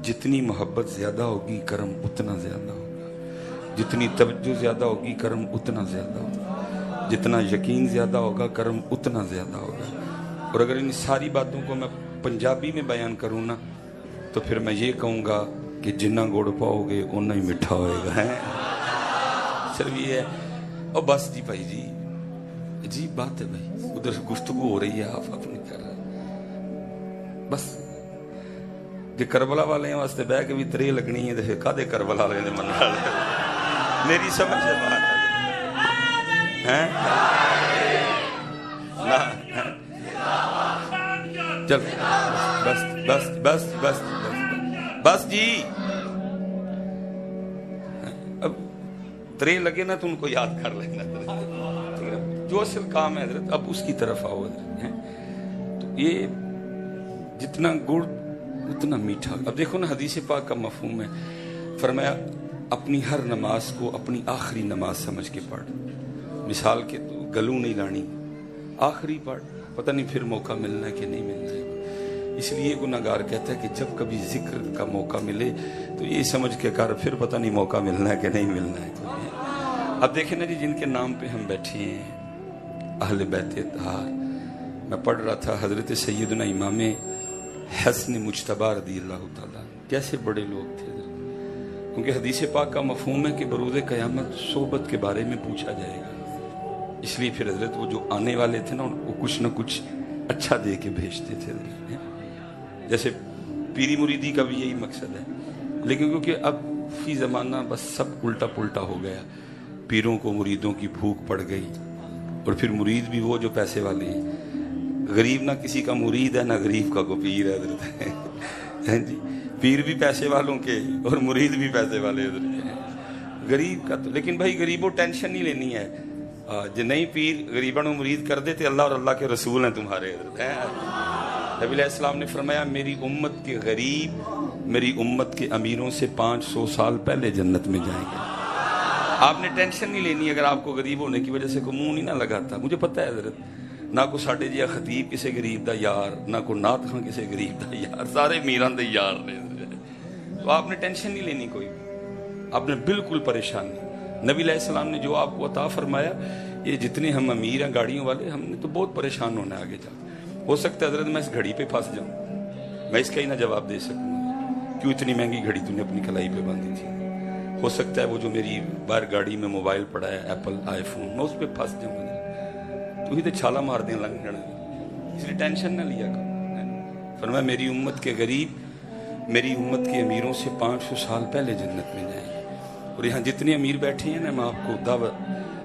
جتنی محبت زیادہ ہوگی کرم اتنا زیادہ ہوگا، جتنی توجہ زیادہ ہوگی کرم اتنا زیادہ ہوگا، جتنا یقین زیادہ ہوگا کرم اتنا زیادہ ہوگا۔ اور اگر ان ساری باتوں کو میں پنجابی میں بیان کروں نا تو پھر میں یہ کہوں گا کہ جنہ گڑ پاؤ گے اتنا ہی میٹھا ہوئے گا۔ ہے صرف یہ ہے۔ اور بس جی بھائی جی عجیب بات ہے بھائی، ادھر گفتگو ہو رہی ہے آپ اپنے کر رہے ہیں بس کہ کربلا والے واسطے بہ کے بھی تری لگنی ہے تو کدے کربلا والے من میری سمجھ سے باہر ہے۔ چل بس بس بس بس بس جی، اب تری لگے نا تو ان کو یاد کر لینا، جو اصل کام ہے حضرت اب اس کی طرف آؤ حضرت۔ تو یہ جتنا گڑ اتنا میٹھا۔ اب دیکھو نا حدیث پاک کا مفہوم ہے، فرمایا اپنی ہر نماز کو اپنی آخری نماز سمجھ کے پڑھ۔ مثال کے تو گلوں نہیں لانی، آخری پڑھ، پتہ نہیں پھر موقع ملنا ہے کہ نہیں ملنا ہے۔ اس لیے گناہگار کہتا ہے کہ جب کبھی ذکر کا موقع ملے تو یہ سمجھ کے کر، پھر پتہ نہیں موقع ملنا ہے کہ نہیں ملنا ہے۔ اب دیکھیں نا جی، جن کے نام پہ ہم بیٹھے ہیں اہل بیت اطہار، میں پڑھ رہا تھا حضرت سیدنا امام حسن مجتبی رضی اللہ تعالیٰ، کیسے بڑے لوگ تھے حضرت، کیونکہ حدیث پاک کا مفہوم ہے کہ بروز قیامت صحبت کے بارے میں پوچھا جائے گا۔ اس لیے پھر حضرت وہ جو آنے والے تھے نا ان کو کچھ نہ کچھ اچھا دے کے بھیجتے تھے حضرت۔ جیسے پیری مریدی کا بھی یہی مقصد ہے، لیکن کیونکہ اب فی زمانہ بس سب الٹا پلٹا ہو گیا، پیروں کو مریدوں کی بھوک پڑ گئی، اور پھر مرید بھی وہ جو پیسے والے ہیں، غریب نہ کسی کا مرید ہے نہ غریب کا کو پیر ہے حضرت جی، پیر بھی پیسے والوں کے اور مرید بھی پیسے والے حضرت، غریب کا تو لیکن بھائی غریبوں ٹینشن نہیں لینی ہے، جو نہیں پیر غریبوں نے مرید کر دیتے، اللہ اور اللہ کے رسول ہیں تمہارے حضرت۔ نبی علیہ السلام نے فرمایا میری امت کے غریب میری امت کے امیروں سے 500 سال پہلے جنت میں جائیں گے۔ آپ نے ٹینشن نہیں لینی اگر آپ کو غریب ہونے کی وجہ سے کوئی منہ نہیں نہ لگاتا۔ مجھے پتہ ہے حضرت، نہ کو ساڈے جیا خطیب کسے غریب دا یار، نہ کو نعت خاں کسے غریب دا یار، سارے میران دے یار نے۔ تو آپ نے ٹینشن نہیں لینی کوئی، آپ نے بالکل پریشان نہیں۔ نبی علیہ السلام نے جو آپ کو عطا فرمایا، یہ جتنے ہم امیر ہیں گاڑیوں والے، ہم نے تو بہت پریشان ہونا ہے آگے جا۔ ہو سکتا ہے حضرت میں اس گھڑی پہ پھنس جاؤں، میں اس کا ہی نہ جواب دے سکوں، کیوں اتنی مہنگی گھڑی تو نے اپنی کلائی پہ باندھی تھی۔ ہو سکتا ہے وہ جو میری باہر گاڑی میں موبائل پڑا ہے ایپل آئی فون، میں اس پہ پھنس جاؤں، تو ہی تو چھالا مار دیں لنگ جانا، اس لیے ٹینشن نہ لیا کرو۔ فرمایا میری امت کے غریب میری امت کے امیروں سے 500 سال پہلے جنت میں جائیں گے۔ اور یہاں جتنے امیر بیٹھے ہیں نا، میں آپ کو دعوت،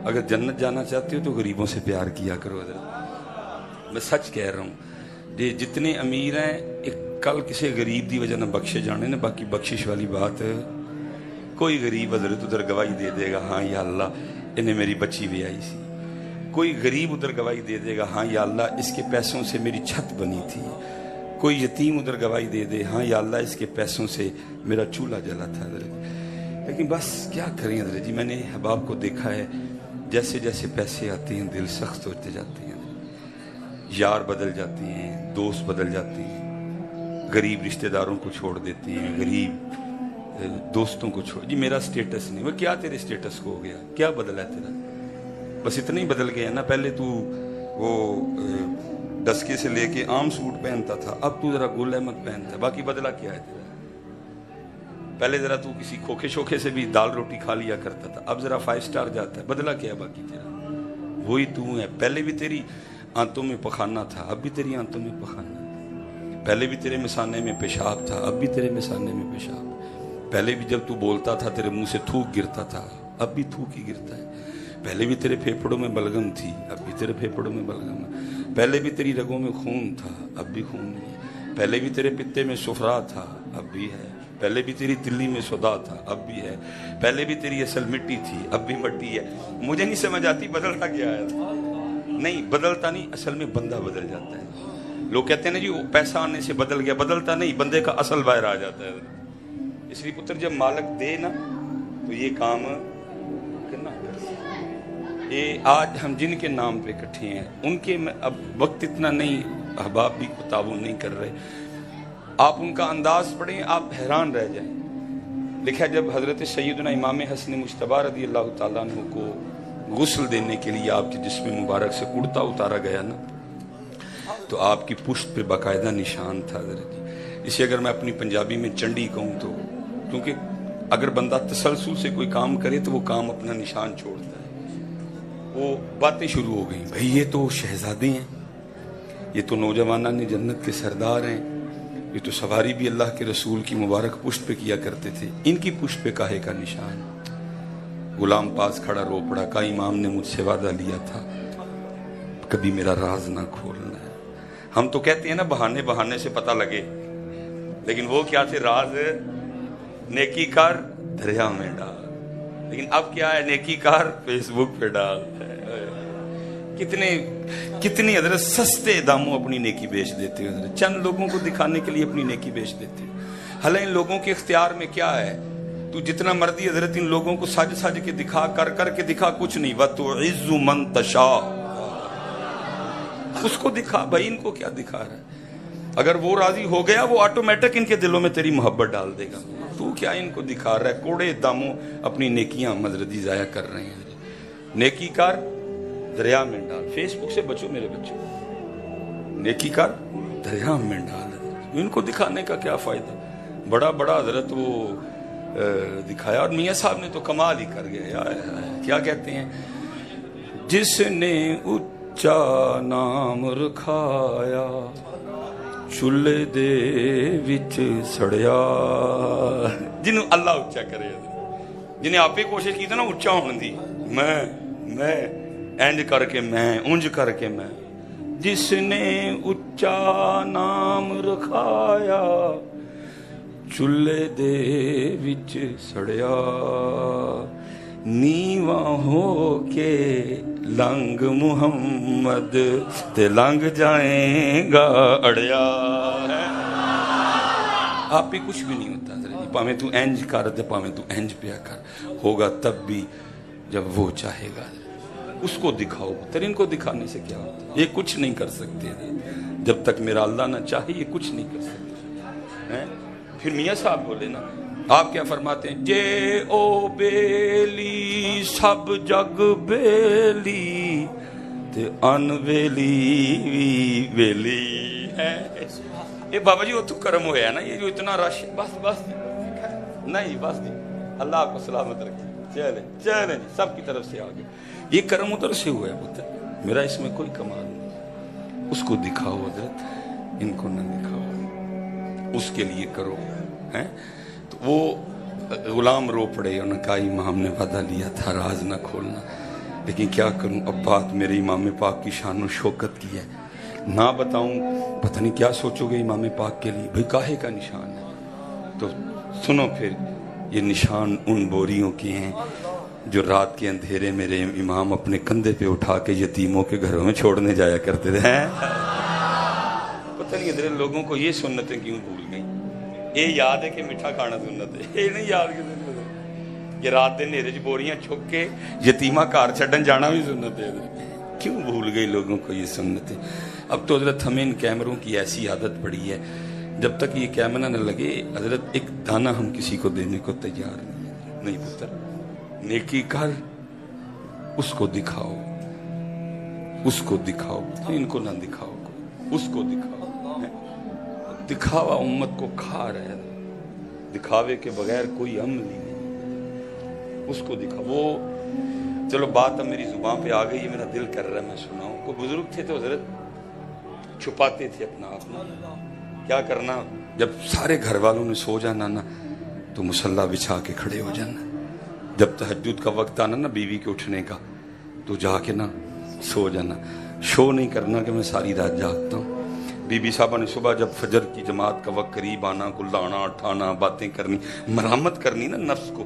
اگر جنت جانا چاہتے ہو تو غریبوں سے پیار کیا کرو حضرت، میں سچ کہہ رہا ہوں۔ یہ جتنے امیر ہیں ایک کل کسی غریب دی وجہ نہ بخشے جانے نا، باقی بخشش والی بات ہے، کوئی غریب حضرت ادھر گواہی دے دے گا ہاں یا اللہ انہیں میری بچی بھی آئی سی، کوئی غریب ادھر گواہی دے دے گا ہاں یا اللہ اس کے پیسوں سے میری چھت بنی تھی، کوئی یتیم ادھر گواہی دے دے ہاں یا اللہ اس کے پیسوں سے میرا چولہا جلا تھا حضرت۔ لیکن بس کیا کریں حضرت جی، میں نے احباب کو دیکھا ہے جیسے جیسے پیسے آتے ہیں دل سخت ہوتے جاتے ہیں، یار بدل جاتے ہیں، دوست بدل جاتے ہیں، غریب رشتہ داروں کو چھوڑ دیتے ہیں، غریب دوستوں کو چھوڑ، جی میرا سٹیٹس نہیں، وہ کیا تیرے سٹیٹس کو ہو گیا، کیا بدلا ہے تیرا؟ بس اتنا ہی بدل گیا نا، پہلے تو وہ ڈسکے سے لے کے عام سوٹ پہنتا تھا، اب تو ذرا گل احمد پہنتا ہے، باقی بدلا کیا ہے تیرا؟ پہلے ذرا تو کسی کھوکھے شوکھے سے بھی دال روٹی کھا لیا کرتا تھا، اب ذرا 5 سٹار جاتا ہے، بدلا کیا ہے باقی تیرا؟ وہی تو ہے، پہلے بھی تیری آنتوں میں پخانا تھا، اب بھی تیری آنتوں میں پخانا ہے، پہلے بھی تیرے مثانے میں پیشاب تھا، اب بھی تیرے مثانے میں پیشاب، پہلے بھی جب تو بولتا تھا تیرے منہ سے تھوک گرتا تھا، اب بھی تھوک ہی گرتا ہے، پہلے بھی تیرے پھیپھڑوں میں بلغم تھی، اب بھی تیرے پھیپھڑوں میں بلغم ہے، پہلے بھی تیری رگوں میں خون تھا، اب بھی خون ہے، پہلے بھی تیرے پتے میں صفرا تھا، اب بھی ہے، پہلے بھی تیری تلی میں صدا تھا، اب بھی ہے، پہلے بھی تیری اصل مٹی تھی، اب بھی مٹی ہے۔ مجھے نہیں سمجھ آتی بدلتا کیا ہے؟ نہیں بدلتا نہیں، اصل میں بندہ بدل جاتا ہے۔ لوگ کہتے ہیں نا جی پیسہ آنے سے بدل گیا، بدلتا نہیں، بندے کا اصل باہر آ جاتا ہے۔ اس لیے پتر جب مالک دے نا تو یہ کام کرنا کر، یہ آج ہم جن کے نام پہ اکٹھے ہیں ان کے اب وقت اتنا نہیں، احباب بھی تعاون نہیں کر رہے، آپ ان کا انداز پڑھیں آپ حیران رہ جائیں. لکھا جب حضرت سیدنا امام حسن مجتبی رضی اللہ تعالیٰ عنہ کو غسل دینے کے لیے آپ کے جسم مبارک سے کرتا اتارا گیا نا، تو آپ کی پشت پہ باقاعدہ نشان تھا حضرت جی. اسے اگر میں اپنی پنجابی میں چنڈی کہوں تو، کیونکہ اگر بندہ تسلسل سے کوئی کام کرے تو وہ کام اپنا نشان چھوڑتا ہے. وہ باتیں شروع ہو گئیں، بھئی یہ تو شہزادے ہیں، یہ تو نوجوانان جنت کے سردار ہیں، یہ تو سواری بھی اللہ کے رسول کی مبارک پشت پہ کیا کرتے تھے، ان کی پشت پہ کاہے کا نشان؟ غلام پاس کھڑا رو پڑا، کہا امام نے مجھ سے وعدہ لیا تھا کبھی میرا راز نہ کھولنا ہے. ہم تو کہتے ہیں نا بہانے بہانے سے پتہ لگے، لیکن وہ کیا تھے؟ راز نیکی کار دریا میں ڈال. لیکن اب کیا ہے؟ نیکی کار فیس بک پہ ڈال. کتنی حضرت سستے داموں اپنی نیکی بیچ دیتے ہیں حضرت، چند لوگوں کو دکھانے کے لیے اپنی نیکی بیچ دیتے ہیں. حالانکہ ان لوگوں کے اختیار میں کیا ہے؟ تو جتنا مرضی حضرت ان لوگوں کو سج سج کے دکھا، کر کے دکھا، کچھ نہیں. وَتُعِزُّ مَن تَشَاءُ، اس کو دکھا. بھائی ان کو کیا دکھا رہا ہے؟ اگر وہ راضی ہو گیا وہ آٹومیٹک ان کے دلوں میں تیری محبت ڈال دے گا. تو کیا ان کو دکھا رہا ہے؟ کوڑے داموں اپنی نیکیاں مزردی ضائع کر رہے ہیں. نیکی کار دریا میں ڈال. فیس بک سے بچو میرے بچوں، نیکی کار دریا میں ڈال. ان کو دکھانے کا کیا فائدہ؟ بڑا حضرت وہ دکھایا، اور میاں صاحب نے تو کمال ہی کر گیا. کیا کہتے ہیں؟ جس نے اچا نام رکھایا چولہے دے وچ سڑیا. جنہوں اللہ اچا کرے، جنہیں آپ ہی کوشش کی تھی نا اچا ہونے دی، میں اینج کر کے میں اونج کر کے میں. جس نے اچا نام رکھایا چولہے دے وچ سڑیا. نیواں ہو کے لنگ محمد تے لنگ جائیں گا اڑیا. آپ ہی کچھ بھی نہیں ہوتا حضرت، پاویں تو اینج کر دے پاویں تو اینج پیا کر، ہوگا تب بھی جب وہ چاہے گا. اس کو دکھاؤ. تر ان کو دکھانے سے کیا ہوتا ہے؟ یہ کچھ نہیں کر سکتے جب تک میرا اللہ نہ چاہے، یہ کچھ نہیں کر سکتے. پھر میاں صاحب بولے نا، آپ کیا فرماتے ہیں؟ جے او بیلی سب جگ بیلی تے ان ویلی ویلی ہے. یہ بابا جی وہ تو کرم ہوا ہے نا، یہ جو اتنا رش. بس نہیں، بس جی اللہ آپ کو سلامت رکھے. چلے جی سب کی طرف سے آگے. یہ کرم ادھر سے ہوا ہے پتر، میرا اس میں کوئی کمال نہیں. اس کو دکھاؤ حضرت، ان کو نہ دکھاؤ، اس کے لیے کرو. تو وہ غلام رو پڑے، انہوں نے کہا امام نے وعدہ لیا تھا راز نہ کھولنا، لیکن کیا کروں، اب بات میرے امام پاک کی شان و شوکت کی ہے، نہ بتاؤں پتہ نہیں کیا سوچو گے امام پاک کے لیے. بھئی کاہے کا نشان ہے؟ تو سنو پھر، یہ نشان ان بوریوں کے ہیں جو رات کے اندھیرے میرے امام اپنے کندھے پہ اٹھا کے یتیموں کے گھروں میں چھوڑنے جایا کرتے تھے. پتہ نہیں ادھر لوگوں کو یہ سنتیں کیوں بھول گئیں. یہ یاد ہے کہ میٹھا کھانا سنت ہے، یہ نہیں یاد کہ رات دن نیرے چ بوریاں چھک کے یتیمہ گھر چھڈن جانا بھی سنت ہے. کیوں بھول گئی لوگوں کو یہ سنتیں؟ اب تو حضرت ہمیں ان کیمروں کی ایسی عادت پڑی ہے، جب تک یہ کیمرہ نہ لگے حضرت ایک دانہ ہم کسی کو دینے کو تیار نہیں. پتر نیکی کر، اس کو دکھاؤ، اس کو دکھاؤ، ان کو نہ دکھاؤ، اس کو دکھاؤ. دکھاوا امت کو کھا رہا ہے، دکھاوے کے بغیر کوئی عمل ہی نہیں. اس کو دکھاؤ. وہ چلو بات اب میری زبان پہ آ گئی ہے، میرا دل کر رہا ہے میں سناؤں. کوئی بزرگ تھے تو حضرت چھپاتے تھے اپنا آپ. کیا کرنا، جب سارے گھر والوں نے سو جانا نا تو مصلی بچھا کے کھڑے ہو جانا. جب تہجد کا وقت آنا نا بیوی کے اٹھنے کا تو جا کے نا سو جانا. شو نہیں کرنا کہ میں ساری رات جاگتا ہوں. بی بی صاحبہ نے صبح جب فجر کی جماعت کا وقت قریب آنا، کلانا اٹھانا، باتیں کرنی، مرحمت کرنی نا نفس کو.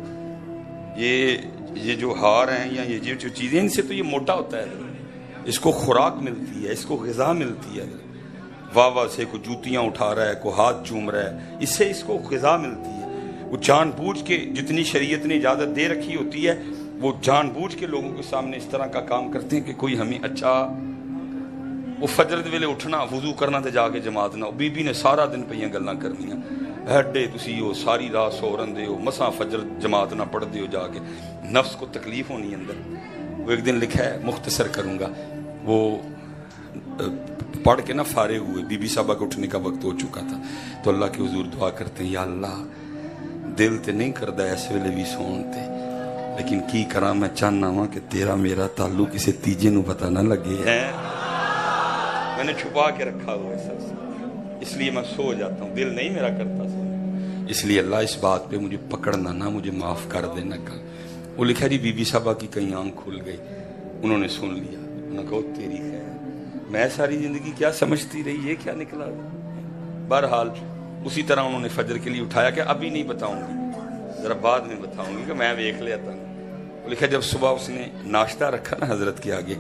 یہ جو ہار ہیں یا یہ جو چیزیں، ان سے تو یہ موٹا ہوتا ہے، اس کو خوراک ملتی ہے، اس کو غذا ملتی ہے. واہ واہ سے کوئی جوتیاں اٹھا رہا ہے، کوئی ہاتھ چوم رہا ہے، اس سے اس کو غذا ملتی ہے. وہ جان بوجھ کے جتنی شریعت نے اجازت دے رکھی ہوتی ہے وہ جان بوجھ کے لوگوں کے سامنے اس طرح کا کام کرتے ہیں کہ کوئی ہمیں اچھا. وہ فجر دے ویلے اٹھنا وضو کرنا تے جا کے جماعت نہ بی بی نے سارا دن پہ گلاں کرنیاں ایڈے تسی ہو ساری رات سو رہندے ہو مساں فجر جماعت نہ پڑھ دے ہو جا کے نفس کو تکلیف ہونی اندر وہ ایک دن لکھا ہے مختصر کروں گا وہ پڑھ کے نہ فارغ ہوئے بی بی صاحبہ کو اٹھنے کا وقت ہو چکا تھا تو اللہ کے حضور دعا کرتے ہیں یا اللہ دل تے نہیں کردا اس ویلے بھی سون تے لیکن کی کراں میں چاہنا ہوں کہ تیرا میرا تعلق کسی تیجے نو پتہ نہ لگے ہے میں نے چھپا کے رکھا ہوا ہے سب سے اس لیے میں سو جاتا ہوں دل نہیں میرا کرتا سو اس لیے اللہ اس بات پہ مجھے پکڑنا نہ مجھے معاف کر دینا کل وہ لکھا جی بی بی صاحبہ کی کہیں آنکھ کھل گئی انہوں نے سن لیا انہوں نے کہا تیری خیر میں ساری زندگی کیا سمجھتی رہی یہ کیا نکلا بہرحال اسی طرح انہوں نے فجر کے لیے اٹھایا کہ ابھی نہیں بتاؤں گی ذرا بعد میں بتاؤں گی کہ میں دیکھ لیتا ہوں وہ لکھا جب صبح اس نے ناشتہ رکھا نا حضرت کے آگے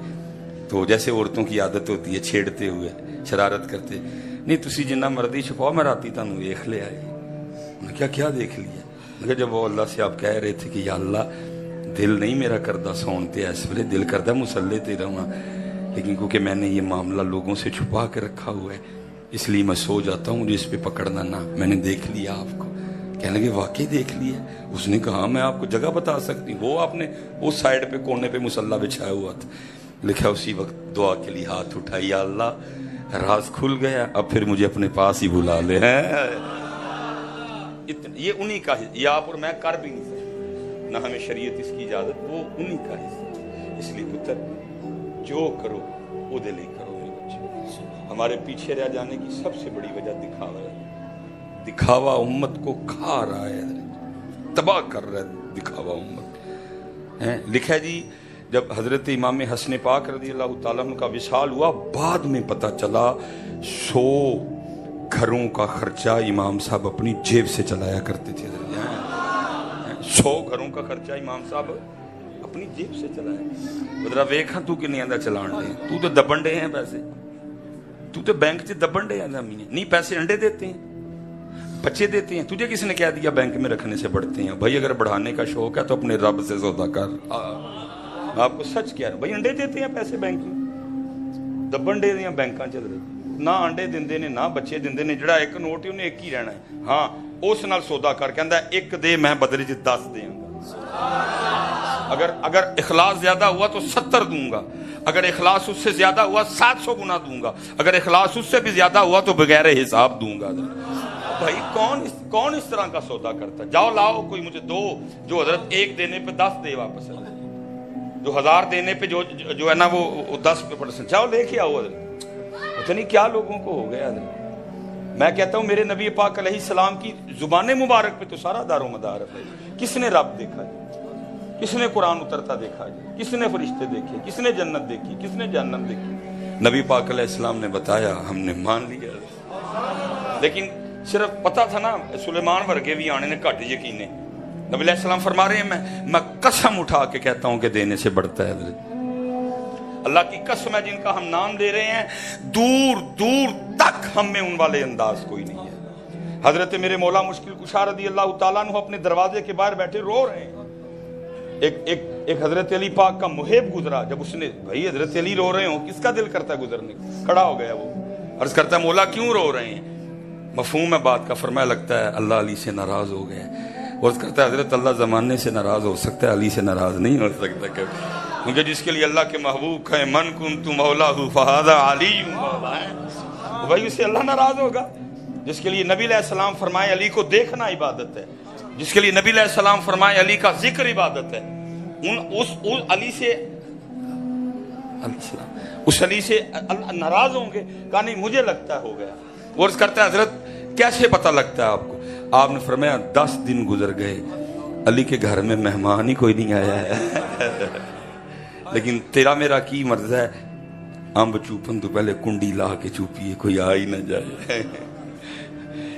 تو جیسے عورتوں کی عادت ہوتی ہے چھیڑتے ہوئے شرارت کرتے نہیں تسی جنہ مردی چھپاؤ میں راتی تانوں دیکھ لے آئے انہوں نے کیا دیکھ لیا جب وہ اللہ سے آپ کہہ رہے تھے کہ یا اللہ دل نہیں میرا کردہ سونتے اس ویلے دل کردہ مسلے تے رہا لیکن کیونکہ میں نے یہ معاملہ لوگوں سے چھپا کے رکھا ہوا ہے اس لیے میں سو جاتا ہوں مجھے اس پہ پکڑنا نہ میں نے دیکھ لیا آپ کو کہنے لگے واقعی دیکھ لیا اس نے کہا میں آپ کو جگہ بتا سکتی وہ آپ نے اس سائڈ پہ کونے پہ مسلح بچھایا ہوا تھا لکھا اسی وقت دعا کے لیے ہاتھ اٹھائی یا اللہ راز کھل گیا اب پھر مجھے اپنے پاس ہی بلا لے یہ انہی کا یہ آپ اور میں کر بھی نہیں سکتے نہ ہمیں شریعت اس کی اجازت وہ انہی کا حصہ اس لیے پتر جو کرو وہ دل ہی کرو میرے بچے ہمارے پیچھے رہ جانے کی سب سے بڑی وجہ دکھاوا ہے دکھاوا امت کو کھا رہا ہے تباہ کر رہا ہے دکھاوا امت لکھا جی جب حضرت امام حسن پاک رضی اللہ تعالیٰ عنہ کا وصال ہوا بعد میں پتہ چلا 100 گھروں کا خرچہ امام صاحب اپنی جیب سے چلایا کرتے تھے 100 گھروں کا خرچہ امام صاحب اپنی جیب سے چلایا ذرا ویکھاں تو کہ نہیں آندا چلان دے تو تے دبن ڈے ہیں پیسے تو تے بینک سے دبن ڈے آندا نہیں پیسے انڈے دیتے ہیں بچے دیتے ہیں تجھے کس نے کہہ دیا بینک میں رکھنے سے بڑھتے ہیں بھائی اگر بڑھانے کا شوق ہے تو اپنے رب سے سودا کر میں آپ کو سچ کہہ رہا ہوں بھائی انڈے دیتے ہیں پیسے بینک میں دبن ڈے دیاں بینکاں چل رہے نہ انڈے دیندے نے نہ بچے دیندے نے جڑا ایک نوٹ ہے انہیں ایک ہی رہنا ہے ہاں اس نال سودا کر کہندا ہے ایک دے میں بدلے چ 10 دیاں اگر اخلاص زیادہ ہوا تو 70 دوں گا اگر اخلاص اس سے زیادہ ہوا 700 گنا دوں گا اگر اخلاص اس سے بھی زیادہ ہوا تو بغیر حساب دوں گا بھائی کون اس طرح کا سودا کرتا ہے جاؤ لاؤ کوئی مجھے دو جو حضرت 1 دینے پہ 10 دے واپس جو 1000 دینے پہ جو ہے نا وہ 10% جاؤ لے کے آؤ حضرت پتہ نہیں کیا لوگوں کو ہو گیا حضرت میں کہتا ہوں میرے نبی پاک علیہ السلام کی زبان مبارک پہ تو سارا دار و مدار ہے کس نے رب دیکھا جی کس نے قرآن اترتا دیکھا جی کس نے فرشتے دیکھے کس نے جنت دیکھی کس نے جہنم دیکھی نبی پاک علیہ السلام نے بتایا ہم نے مان لیا لیکن صرف پتا تھا نا سلیمان ورگے بھی آنے نے گھٹ یقینے نبی علیہ السلام فرما رہے ہیں میں قسم اٹھا کے کہتا ہوں کہ دینے سے بڑھتا ہے حضرت اللہ کی قسم ہے جن کا ہم نام لے رہے ہیں دور دور تک ہم میں ان والے انداز کوئی نہیں ہے حضرت میرے مولا مشکل کشا رضی اللہ تعالیٰ عنہ اپنے دروازے کے باہر بیٹھے رو رہے ہیں ایک حضرت علی پاک کا محب گزرا جب اس نے بھائی حضرت علی رو رہے ہوں کس کا دل کرتا ہے گزرنے کھڑا ہو گیا وہ عرض کرتا ہے مولا کیوں رو رہے ہیں مفہوم ہے بات کا فرمایا لگتا ہے اللہ علی سے ناراض ہو گئے عرض کرتا ہے حضرت اللہ زمانے سے ناراض ہو سکتا ہے علی سے ناراض نہیں ہو سکتا کیونکہ جس کے لیے اللہ کے محبوب کہیں من کنت مولا فہذا علی وہی اسے اللہ ناراض ہوگا جس کے لیے نبی علیہ السلام فرمائے علی کو دیکھنا عبادت ہے جس کے لیے نبی علیہ السلام فرمائے علی کا ذکر عبادت ہے اس علی سے اللہ ناراض ہوں گے کہا نہیں مجھے لگتا ہو گیا وہ عرض کرتا ہے حضرت کیسے پتہ لگتا ہے آپ کو آپ نے فرمایا 10 دن گزر گئے علی کے گھر میں مہمان ہی کوئی نہیں آیا ہے لیکن تیرا میرا کی مرض ہے امب چوپن تو پہلے کنڈی لا کے چوپیے کوئی آ ہی نہ جائے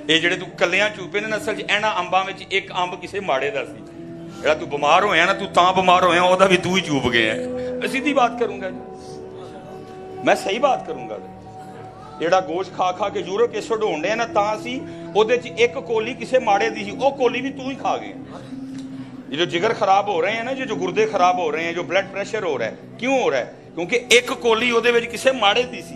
یہ جڑے تو کلیاں چوپے نے اصل اینا امباں وچ ایک امب کسے ماڑے دا سی جڑا تو بیمار ہویا نا تو تاں بیمار ہویا او دا بھی تو ہی چوپ گیا ہے سیدھی بات کروں گا جی میں صحیح بات کروں گا جڑا گوشت کھا کھا کے یورک ایسڈ ہون ڈے نا تاں سی او دے وچ ایک کولی کسے ماڑے دی سی او کولی بھی تو ہی کھا گیا یہ جو جگر خراب ہو رہے ہیں نا جو گردے خراب ہو رہے ہیں جو بلڈ پریشر ہو رہا ہے کیوں ہو رہا ہے کیونکہ ایک کولی او دے وچ کسے ماڑے دی سی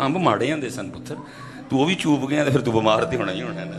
ਅੰਬ ਮਾੜੇ ਹੁੰਦੇ ਸਨ ਪੁੱਤਰ, ਤੂੰ ਉਹ ਵੀ ਚੂਪ ਗਿਆ ਤੇ ਫਿਰ ਤੂੰ ਬਿਮਾਰ ਤੇ ਹੋਣਾ ਹੀ ਹੋਣਾ ਨਾ।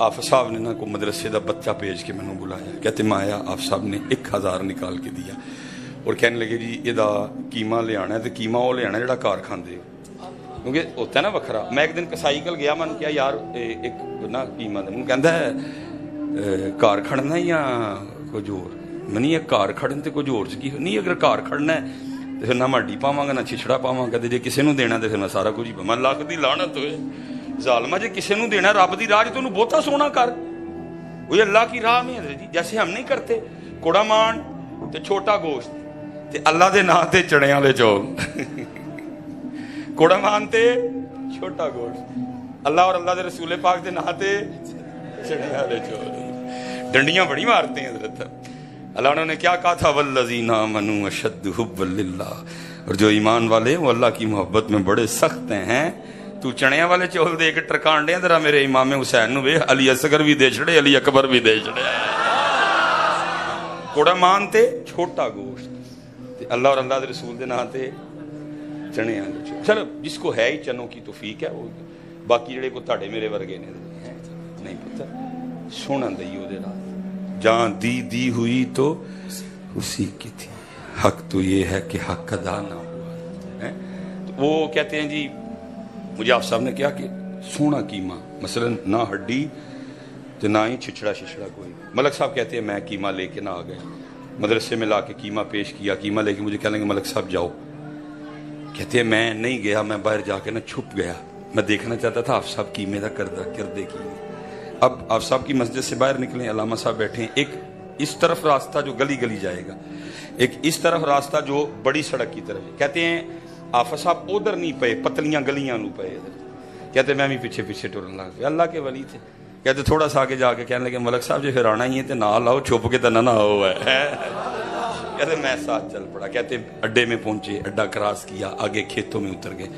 آفا صاحب نے نا کو مدرسے دا بچہ بھیج کے مینوں بلایا, کہتے میں آیا, آفا صاحب نے 1000 نکال کے دیا اور کہنے لگے جی یہ قیمہ لے آنا ہے, تو قیمہ وہ لے آنا جڑا گھر کھاندے ہو, کیونکہ ہوتا ہے نا وکھرا. میں ایک دن کسائی کل گیا, میں نے کہا یار ایک نا قیمہ دے, کہندا ہے گھر کھڑنا یا کچھ ہور. میں نہیں گھر کھڑن تے کچھ ہور کی نہیں, اگر گھر کھڑنا ہے تو پھر نہ ماڈی پاواں گا نہ چھچڑا پاواں گا, جے کسے نوں دینا تو پھر میں سارا کچھ ہی پاواں. لکھ دی لعنت ہوئے ظالما, جے کسے نوں دینا رب دی راہ تو انہوں بہتا سونا کر, وہ اللہ کی راہ میں ہے جی. جیسے ہم نہیں کرتے کوڑا مان تے چھوٹا گوشت تے اللہ دے نام تے چنے والے چول, کوڑا مان تے چھوٹا گوشت, اللہ اور اللہ دے رسول پاک دے نام تے چنے والے چول. ڈنڈیاں بڑی مارتے ہیں حضرت. اللہ انہوں نے کیا کہا تھا, والذین آمنوا اشد حبا للہ, اور جو ایمان والے وہ اللہ کی محبت میں بڑے سخت ہیں. تو چڑیاں والے چول دے کے ٹرکان ڈے ذرا میرے امام حسین نو ویکھ, علی اصغر بھی دے چھڑے, علی اکبر بھی دے چھڑے. کوڑا مان تے چھوٹا گوشت تے اللہ اور اللہ دے رسول دے نام تے چنے والے چول. چلو جس کو ہے ہی چنوں کی توفیق ہے, وہ باقی جڑے کو تاڑے میرے ورگے نے نہیں پتہ سونا دئی او دے نال. جان دی ہوئی تو اسی کی تھی, حق تو یہ ہے کہ حق ادا نہ ہوا. وہ کہتے ہیں جی مجھے آپ صاحب نے کہا کہ سونا قیمہ, مثلا نہ ہڈی تو نہ ہی چھچڑا شچڑا کوئی. ملک صاحب کہتے ہیں میں قیمہ لے کے نہ آ گئے, مدرسے میں لا کے قیمہ پیش کیا, قیمہ لے کے مجھے کہہ لیں گے ملک صاحب جاؤ. کہتے ہیں میں نہیں گیا, میں باہر جا کے نہ چھپ گیا, میں دیکھنا چاہتا تھا آپ صاحب قیمے دا کردے کی. اب آپ صاحب کی مسجد سے باہر نکلیں, علامہ صاحب بیٹھے ہیں, ایک اس طرف راستہ جو گلی گلی جائے گا, ایک اس طرف راستہ جو بڑی سڑک کی طرف. کہتے ہیں آفا صاحب ادھر نہیں پئے, پتلیاں گلیاں نو پئے ادھر. کہتے ہیں میں بھی پیچھے پیچھے ٹرن لگ گیا, اللہ کے ولی تھے. کہتے تھوڑا سا آگے جا کے کہنے لگے ملک صاحب جو پھر آنا ہی ہے تو نہ لاؤ, چھپ کے تو نہ ہو ہے. کہتے میں ساتھ چل پڑا. کہتے اڈے میں پہنچے, اڈا کراس کیا, آگے کھیتوں میں اتر گئے.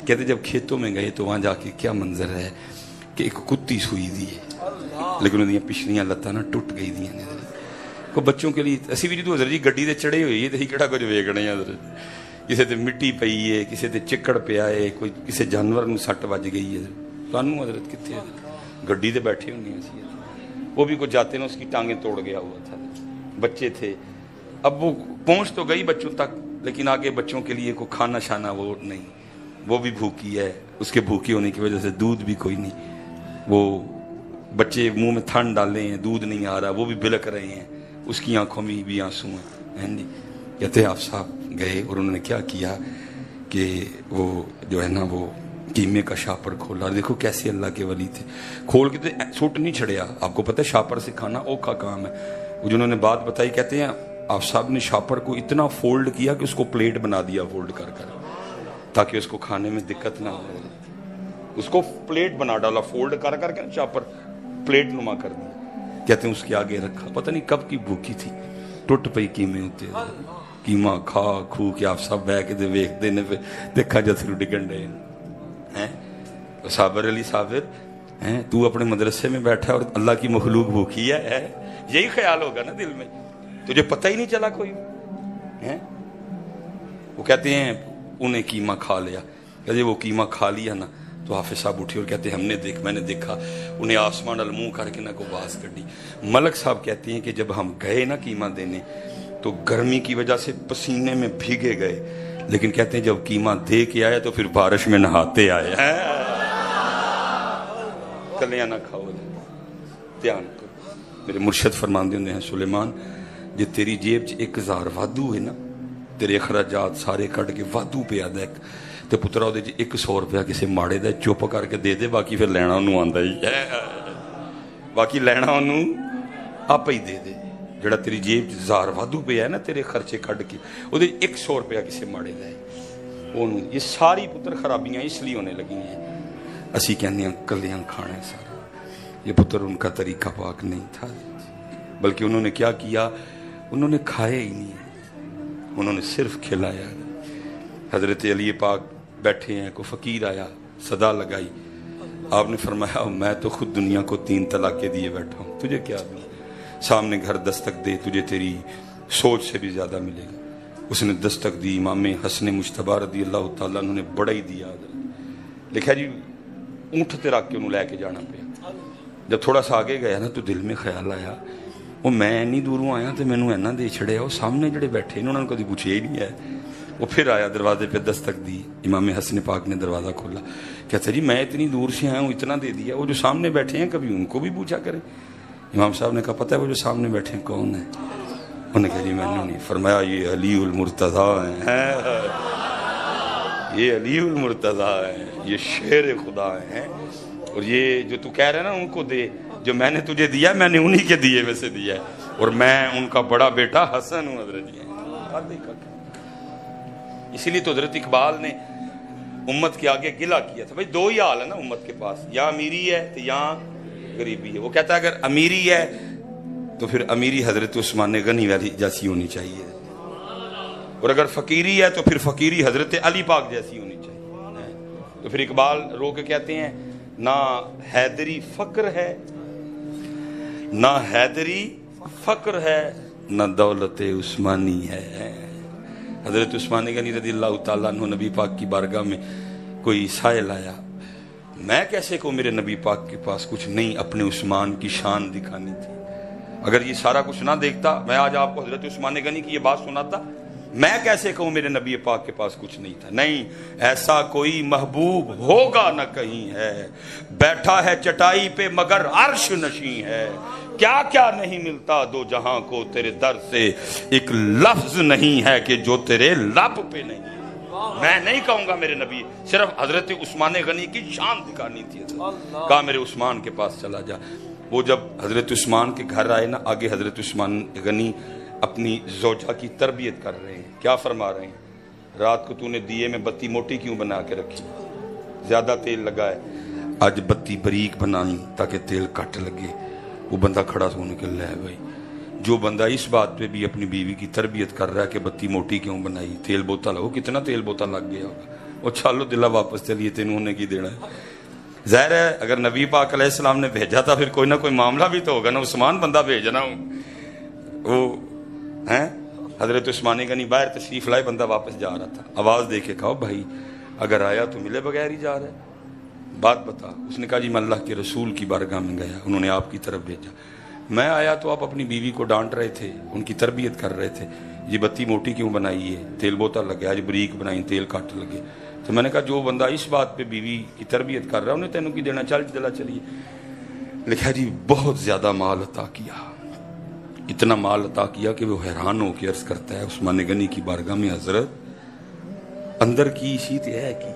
کہتے جب کھیتوں میں گئے تو وہاں جا کے کیا منظر ہے کہ ایک کتی سوئی دی ہے, لیکن انہوں پچھلیاں لتاں نہ ٹوٹ گئی دیاں نے. کو بچوں کے لیے اسی بھی جدو حضرت جی گڈی تے چڑھے ہوئی ہے تو کہڑا کچھ ویکھنا ہے حضرت. کسے تے مٹی پئی ہے, کسے تے چکڑ پیا ہے, کوئی کسے جانور نو سٹ وج گئی ہے. سانوں حضرت کتنے ہے, گڈی تے بیٹھے ہونے اسی. وہ بھی کچھ جاتے نا اس کی ٹانگیں توڑ گیا ہوا تھا, بچے تھے. اب وہ پہنچ تو گئی بچوں تک, لیکن آگے بچوں کے لیے کوئی کھانا شانا وہ نہیں, وہ بھی بھوکی ہے. اس کے بھوکی ہونے کی وجہ سے دودھ بھی کوئی نہیں. وہ بچے منہ میں تھن ڈالے ہیں, دودھ نہیں آ رہا, وہ بھی بلک رہے ہیں, اس کی آنکھوں میں بھی آنسو ہیں. کہتے آپ صاحب گئے اور انہوں نے کیا کیا کہ وہ جو ہے نا وہ قیمے کا شاپر کھولا. دیکھو کیسے اللہ کے ولی تھے, کھول کے تو سوٹ نہیں چھڑیا. آپ کو پتہ ہے شاپر سے کھانا اوکھا کام ہے. وہ جنہوں نے بات بتائی کہتے ہیں آپ صاحب نے شاپر کو اتنا فولڈ کیا کہ اس کو پلیٹ بنا دیا فولڈ کر کر, تاکہ اس کو کھانے میں دقت نہ ہو. اس کو پلیٹ بنا ڈالا فولڈ کر کر کے, شاپر پلیٹ نما کر دیا. کہتے ہیں اس کے آگے رکھا, پتہ نہیں کب کی بھوکی تھی, ٹوٹ پئی قیمے ہوتے. قیمہ کھا کھو کے آپ سب بہ کے دے ویکھ دے نے, پھر دیکھا جتھرو ڈگن ڈے ہیں. صابر علی صابر ہیں, تو اپنے مدرسے میں بیٹھا اور اللہ کی مخلوق بھوکی ہے, یہی خیال ہوگا نا دل میں, تجھے پتہ ہی نہیں چلا کوئی ہے. وہ کہتے ہیں انہیں قیمہ کھا لیا. کہتے وہ قیمہ کھا لیا نا تو حافظ صاحب اٹھے اور کہتے ہیں میں نے دیکھا انہیں آسمان الموں کر کے نہ کو باز کر دی. ملک صاحب کہتے ہیں کہ جب ہم گئے نا قیمہ دینے تو گرمی کی وجہ سے پسینے میں بھیگے گئے, لیکن کہتے ہیں جب قیمہ دے کے آیا تو پھر بارش میں نہاتے آئے. کلیاں نہ کھاؤ, دھیان کرو. میرے مرشد فرماندے ہوندے ہیں سلیمان جے تیری جیب چ 1000 وادو ہے نا, تیرے اخراجات سارے کٹ کے وادو پیا دے تے پترا وہ 100 روپیہ کسی ماڑے دا چپ کر کے دے دے, باقی پھر لینا انہوں آندا ہی ہے, باقی لینا انہوں آپ ہی دے دے. جڑا تیری جیب 1000 وادو پیا ہے نا تیرے خرچے کٹ کے, وہ 100 روپیہ کسی ماڑے دا ہے. یہ ساری پتر خرابیاں اس لیے ہونے لگی ہیں. اسی کہنے ہیں کلیاں کھانا ہے سارا. یہ پتر ان کا طریقہ پاک نہیں تھا, بلکہ انہوں نے کیا کیا, انہوں نے کھایا ہی نہیں, انہوں نے صرف کھلایا. حضرت علی پاک بیٹھے ہیں, کو فقیر آیا, صدا لگائی, آپ نے فرمایا میں تو خود دنیا کو 3 طلاقیں دیے بیٹھا ہوں, تجھے کیا دوں. سامنے گھر دستک دے, تجھے تیری سوچ سے بھی زیادہ ملے گا. اس نے دستک دی, امام حسن مجتبی رضی اللہ تعالیٰ انہوں نے بڑا ہی دیا. لکھا جی اونٹ تے رکھ کے انہوں لے کے جانا پیا, جب تھوڑا سا آگے گیا نا تو دل میں خیال آیا وہ میں اینی دوروں آیا تو مینوں اینا دے چھڑیا، وہ سامنے جڑے بیٹھے انہوں نے کبھی پوچھا ہی نہیں ہے۔ وہ پھر آیا، دروازے پہ دستک دی، امام حسن پاک نے دروازہ کھولا، کہتا جی میں اتنی دور سے آیا ہوں، اتنا دے دیا، وہ جو سامنے بیٹھے ہیں کبھی ان کو بھی پوچھا کریں۔ امام صاحب نے کہا پتہ ہے وہ جو سامنے بیٹھے ہیں کون ہیں؟ انہوں نے کہا جی میں نے نہیں۔ فرمایا یہ علی المرتضیٰ ہیں، یہ علی المرتضیٰ ہیں، یہ شیر خدا ہیں، اور یہ جو تو کہہ رہے نا ان کو دے، جو میں نے تجھے دیا میں نے انہی کے دیے میں سے دیا ہے، اور میں ان کا بڑا بیٹا حسن ہوں حضرت جی۔ اسی لیے تو حضرت اقبال نے امت کے آگے گلہ کیا تھا، بھائی دو ہی حال ہے نا امت کے پاس، یا امیری ہے تو یا غریبی ہے۔ وہ کہتا ہے اگر امیری ہے تو پھر امیری حضرت عثمان غنی والی جیسی ہونی چاہیے، اور اگر فقیری ہے تو پھر فقیری حضرت علی پاک جیسی ہونی چاہیے۔ تو پھر اقبال رو کے کہتے ہیں نہ حیدری فقر ہے، نہ حیدری فقر ہے، نہ دولت عثمانی ہے۔ حضرت عثمان غنی رضی اللہ تعالیٰ عنہ نبی پاک کی بارگاہ میں کوئی سائل آیا، میں کیسے کو میرے نبی پاک کے پاس کچھ نہیں، اپنے عثمان کی شان دکھانی تھی، اگر یہ سارا کچھ نہ دیکھتا میں آج آپ کو حضرت عثمان غنی کی یہ بات سناتا، میں کیسے کہوں میرے نبی پاک کے پاس کچھ نہیں تھا۔ نہیں، ایسا کوئی محبوب ہوگا نہ کہیں ہے، بیٹھا ہے چٹائی پہ مگر عرش نشیں ہے، کیا کیا نہیں ملتا دو جہاں کو تیرے در سے، ایک لفظ نہیں ہے کہ جو تیرے لب پہ نہیں۔ میں نہیں کہوں گا میرے نبی، صرف حضرت عثمان غنی کی شان دکھانی تھی، کہا میرے عثمان کے پاس چلا جا۔ وہ جب حضرت عثمان کے گھر آئے نا، آگے حضرت عثمان غنی اپنی زوجہ کی تربیت کر رہے ہیں، کیا فرما رہے ہیں؟ رات کو تو نے دیے میں بتی موٹی کیوں بنا کے رکھی، زیادہ تیل لگا ہے، آج بتی بریک بنائی تاکہ تیل کٹ لگے۔ وہ بندہ کھڑا ہونے کے لئے بھائی، جو بندہ اس بات پہ بھی اپنی بیوی کی تربیت کر رہا ہے کہ بتی موٹی کیوں بنائی، تیل بوتل ہو، کتنا تیل بوتل لگ گیا ہوگا، وہ چالو دلہ واپس چلیے تینوں ہونے کی دینا ہے۔ ظاہر ہے اگر نبی پاک علیہ السلام نے بھیجا تھا پھر کوئی نہ کوئی معاملہ بھی تو ہوگا نا، عثمان بندہ بھیجنا ہوں وہ ہیں۔ حضرت عثمان غنی باہر تشریف لائے، بندہ واپس جا رہا تھا، آواز دے کے کہا بھائی اگر آیا تو ملے بغیر ہی جا رہا ہے، بات بتا۔ اس نے کہا جی میں اللہ کے رسول کی بارگاہ میں گیا، انہوں نے آپ کی طرف بھیجا، میں آیا تو آپ اپنی بیوی کو ڈانٹ رہے تھے، ان کی تربیت کر رہے تھے، یہ بتی موٹی کیوں بنائی ہے، تیل بوتل لگے، آج بریک بنائی تیل کٹ لگے۔ تو میں نے کہا جو بندہ اس بات پہ بیوی کی تربیت کر رہا ہے انہیں تینوں کی دینا، چل چلا چلیے۔ لکھا جی بہت زیادہ مال عطا کیا، اتنا مال عطا کیا کہ وہ حیران ہو کے عرض کرتا ہے عثمان غنی کی بارگاہ میں حضرت اندر کی شیت ہے کی؟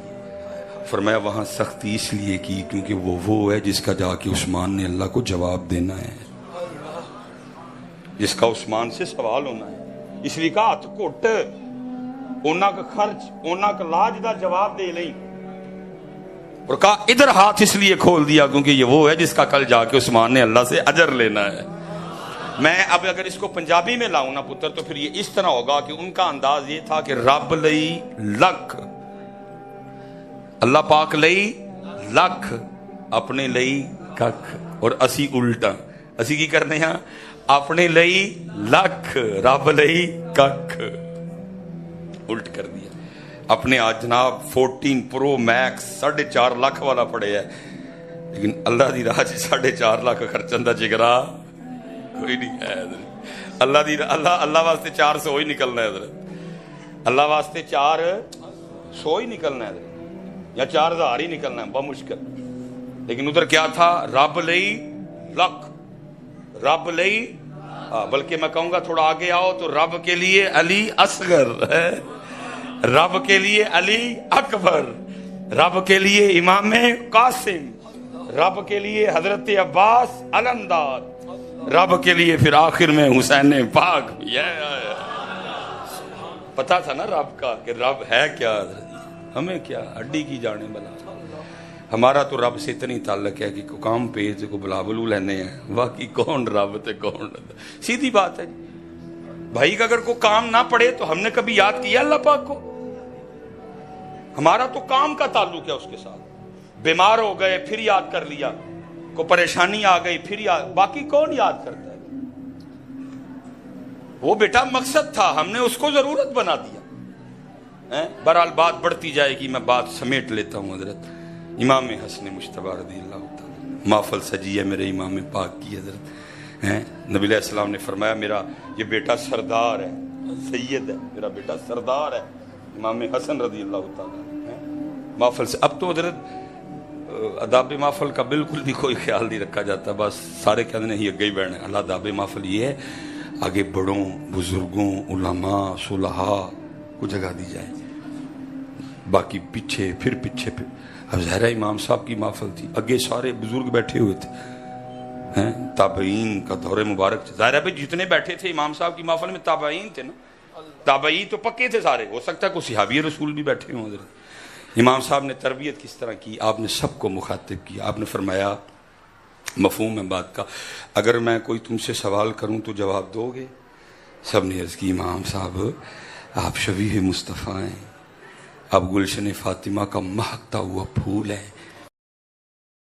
فرمایا وہاں سختی اس لیے کی کیونکہ وہ ہے جس کا جا کے عثمان نے اللہ کو جواب دینا ہے، جس کا عثمان سے سوال ہونا ہے، اس لیے کہا ہاتھ کٹ اونا کا خرچ اونا کا لاج دا جواب دے لیں، اور کہا ادھر ہاتھ اس لیے کھول دیا کیونکہ یہ وہ ہے جس کا کل جا کے عثمان نے اللہ سے اجر لینا ہے۔ میں اب اگر اس کو پنجابی میں لاؤں نا پتر تو پھر یہ اس طرح ہوگا کہ ان کا انداز یہ تھا کہ رب لئی لکھ، اللہ پاک لئی لکھ، اپنے لئی ککھ، اور اسی الٹا، اسی کی کرنے ہیں اپنے لئی لکھ رب لئی ککھ، الٹ کر دیا۔ اپنے آج جناب 14 پرو میکس 4.5 لاکھ والا پڑے ہے، لیکن اللہ دی راہ 4.5 لاکھ خرچن دا جگرا کوئی نہیں ہے حضرت۔ اللہ واسطے 400 ہی نکلنا ہے حضرت، اللہ واسطے 400 ہی نکلنا ہے حضرت، یا 4000 ہی نکلنا ہے، بہت مشکل۔ لیکن ادھر کیا تھا؟ رب لئی لکھ، رب لئی، بلکہ میں کہوں گا تھوڑا آگے آؤ تو رب کے لیے علی اصغر ہے، رب کے لیے علی اکبر، رب کے لیے امام قاسم، رب کے لیے حضرت عباس علمدار، رب کے لیے پھر آخر میں حسین پاک بھی ہے۔ پتا تھا نا رب کا کہ رب ہے کیا، ہمیں کیا ہڈی کی جانے بلا، ہمارا تو رب سے اتنی تعلق ہے کہ کو کام پیج کو بلا بلو لینے ہیں، باقی کون رب تے کون سیدھی بات ہے جی۔ بھائی اگر کوئی کام نہ پڑے تو ہم نے کبھی یاد کیا اللہ پاک کو؟ ہمارا تو کام کا تعلق ہے اس کے ساتھ، بیمار ہو گئے پھر یاد کر لیا، کو پریشانی آ گئی پھر یاد، باقی کون یاد کرتا ہے؟ وہ بیٹا مقصد تھا، ہم نے اس کو ضرورت بنا دیا۔ بہرحال بات بڑھتی جائے گی، میں بات سمیٹ لیتا ہوں۔ حضرت امام حسن مجتبی رضی اللہ تعالی محفل سجی ہے میرے امام پاک کی حضرت ہیں. نبی علیہ السلام نے فرمایا میرا یہ بیٹا سردار ہے، سید ہے، میرا بیٹا سردار ہے، امام حسن رضی اللہ تعالیٰ محفل سے. اب تو حضرت آداب محفل کا بالکل بھی کوئی خیال نہیں رکھا جاتا، بس سارے کہتے ہیں یہ گئی بیٹھے اللہ. آداب محفل یہ ہے آگے بڑوں بزرگوں علماء صلحاء کو جگہ دی جائے، باقی پیچھے پھر پیچھے پھر. اب ظاہرہ امام صاحب کی محفل تھی، اگے سارے بزرگ بیٹھے ہوئے تھے ہیں، تابعین کا دور مبارک تھا. ظاہر ہے بھائی جتنے بیٹھے تھے امام صاحب کی محفل میں تابعین تھے نا، تابعین تو پکے تھے سارے. ہو سکتا ہے کوئی صحابی رسول بھی بیٹھے ہوں. حضرت امام صاحب نے تربیت کس طرح کی، آپ نے سب کو مخاطب کیا. آپ نے فرمایا مفہوم ہے بات کا، اگر میں کوئی تم سے سوال کروں تو جواب دو گے؟ سب نے عرض کی امام صاحب آپ شبیہ مصطفیٰ ہیں، آپ گلشن فاطمہ کا مہکتا ہوا پھول ہیں،